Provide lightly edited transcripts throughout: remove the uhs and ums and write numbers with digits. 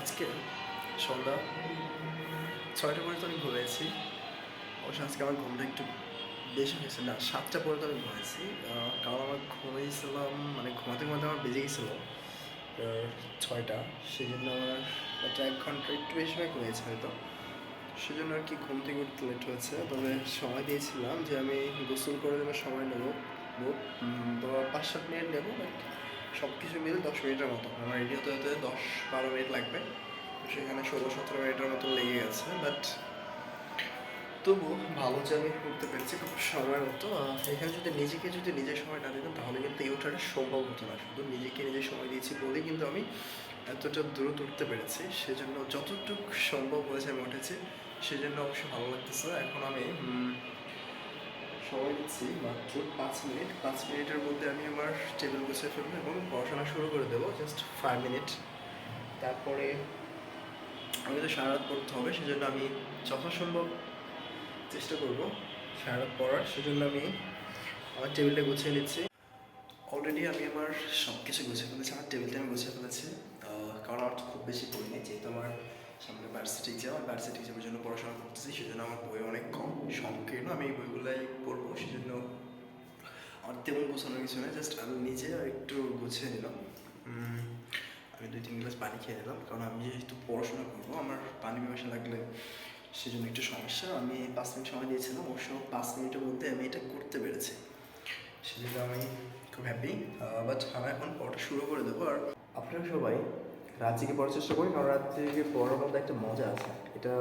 আজকে সন্ধ্যা ৬টা পর্যন্ত আমি ঘুমিয়েছি। অবশ্য আজকে আমার ঘুমটা একটু বেশি হয়েছে, না ৭টা পর্যন্ত আমি ঘুমিয়েছি। কারণ আমার ঘুমিয়েছিলাম, মানে ঘুমাতে ঘুমাতে আমার বেজে গেছিলো ৬টা। সেই জন্য আমার একটা ১ ঘন্টা একটু বেশি সময় ঘুমিয়েছি হয়তো, সেজন্য আর কি ঘুম থেকে উঠতে লেট হয়েছে। তবে সময় দিয়েছিলাম যে আমি গোসল করে দেওয়ার সময় নেবো মোট ৫-৭ মিনিট নেবো, বাট সব কিছু মিলে ১০ মিনিটের মতো। আমার রেডি হতে হতে ১০-১২ মিনিট লাগবে, সেখানে ১৬-১৭ মিনিটের মতো লেগে গেছে। বাট তবু ভালো যে আমি উঠতে পেরেছি খুব সময় মতো। এখানে যদি নিজে সময় না দিতাম তাহলে কিন্তু এই ওঠাটা সম্ভব হতো না। শুধু নিজে সময় দিয়েছি বলেই কিন্তু আমি এতটা দ্রুত উঠতে পেরেছি। সেজন্য যতটুকু সম্ভব হয়েছে আমি উঠেছি, সেজন্য অবশ্যই ভালো লাগতেছে। এখন আমি সময় দিচ্ছি মাত্র ৫ মিনিট। ৫ মিনিটের মধ্যে আমি আমার টেবিল গুছিয়ে ফেলবো এবং পড়াশোনা শুরু করে দেবো। Just 5 minute. তারপরে আমি তো সারা রাত পড়তে হবে, সেজন্য আমি যথাসম্ভব চেষ্টা করবো সারা রাত পড়ার। সেজন্য আমি আমার টেবিলটা গুছিয়ে নিচ্ছি। অলরেডি আমি আমার সব কিছু গুছিয়ে ফেলেছি, আমার টেবিলটা আমি গুছিয়ে ফেলেছি। কারণ আমার তো খুব বেশি বই নেই, যেহেতু আমার সামনে ভার্সিটি এক্সাম, আর ভার্সিটি এক্সামের জন্য পড়াশোনা করতেছি, সেজন্য আমার বই অনেক কম সংকীর্ণ। আমি এই বইগুলাই পড়বো, সেজন্য আমার তেমন গোছানোর কিছু নেই। জাস্ট আমি নিজে একটু গুছিয়ে নিলাম। আমি ২-৩ গ্লাস পানি খেয়ে নিলাম, কারণ আমি যেহেতু পড়াশোনা করবো, আমার পানি পিপাসা লাগলে সেজন্য একটু সমস্যা। আমি ৫ মিনিট সময় দিয়েছিলাম, অবশ্য ৫ মিনিটের মধ্যে আমি এটা করতে পেরেছি, সেজন্য আমি খুব হ্যাপি। বাট আমি এখন পড়াটা শুরু করে দেবো। আর আপনারা সবাই রাত জেগে পড়ার চেষ্টা করি, কারণ রাত জেগে পড়ার মধ্যে একটা মজা আছে। এটা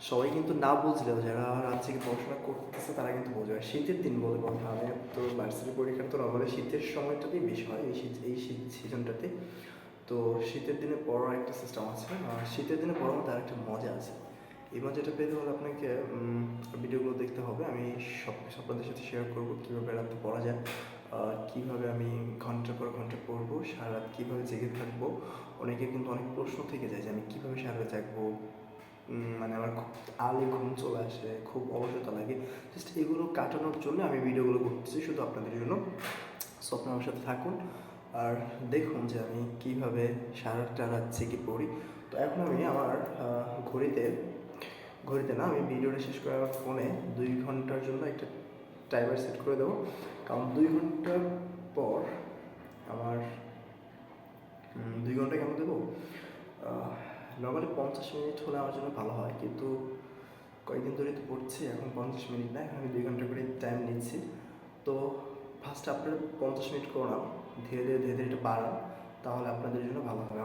সবাই কিন্তু না বুঝলেও যারা রাত জেগে পড়াশোনা করতেছে তারা কিন্তু বোঝে। আর শীতের দিন বলে কথা, আমি তো ভার্সিটি পরীক্ষা তো নর্মালি শীতের সময়টাতেই বেশি হয়, এই শীত সিজনটাতে। তো শীতের দিনে পড়ার একটা সিস্টেম আছে, আর শীতের দিনে পড়ার মধ্যে আরেকটা মজা আছে। এই মজাটা পেতে হলে আপনাকে ভিডিওগুলো দেখতে হবে। আমি সব কিছু আপনাদের সাথে শেয়ার করবো, কীভাবে রাতে পড়া যায়, কীভাবে আমি ঘন্টার পর ঘন্টা পড়বো, সারা রাত কীভাবে জেগে থাকবো। অনেকের কিন্তু অনেক প্রশ্ন থেকে যায় যে আমি কীভাবে সারা রাত জাগবো, মানে আমার খুব আলে ঘুম চলে আসে, খুব অলসতা লাগে। জাস্ট এগুলো কাটানোর জন্য আমি ভিডিওগুলো করতেছি শুধু আপনাদের জন্য। সো আপনি আমার সাথে থাকুন আর দেখুন যে আমি কীভাবে সারাটা রাত জেগে পড়ি। তো এখন আমি আমার ঘড়িতে না, আমি ভিডিওটা শেষ করার ফোনে 2 ঘন্টার জন্য একটা টাইমার সেট করে দেবো। কারণ 2 ঘন্টার পর আমার 2 ঘন্টা কেন দেবো, নর্মালি 50 মিনিট হলে আমার জন্য ভালো হয়, কিন্তু কয়েকদিন ধরে তো পড়ছি, এখন 50 মিনিট না, এখন আমি 2 ঘন্টা করে টাইম নিচ্ছি। তো ফার্স্টে আপনারা 50 মিনিট করলাম, ধীরে ধীরে এটা বাড়ান, তাহলে আপনাদের জন্য ভালো হবে।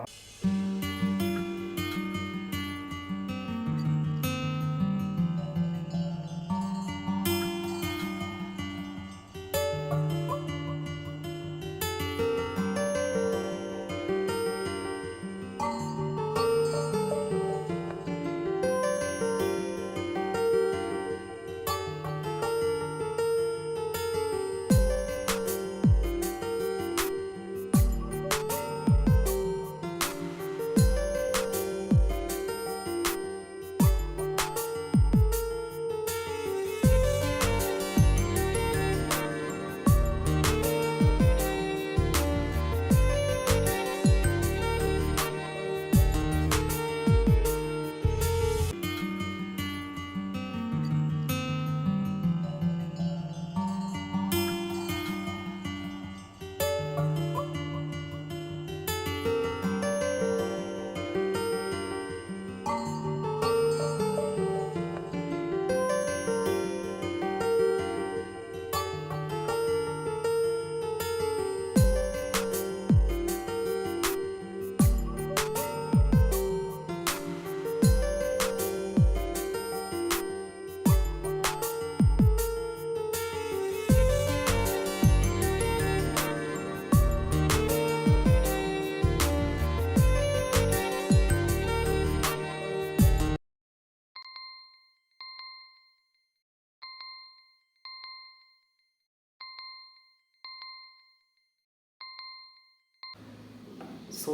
সো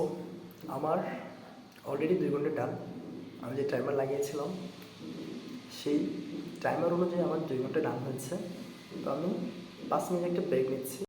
আমার অলরেডি 2 ঘন্টা ডান। আমি যে টাইমার লাগিয়েছিলাম সেই টাইমার অনুযায়ী আমার 2 ঘন্টা ডান হয়েছে। তো আমি 5 মিনিট একটা ব্রেক নিচ্ছি।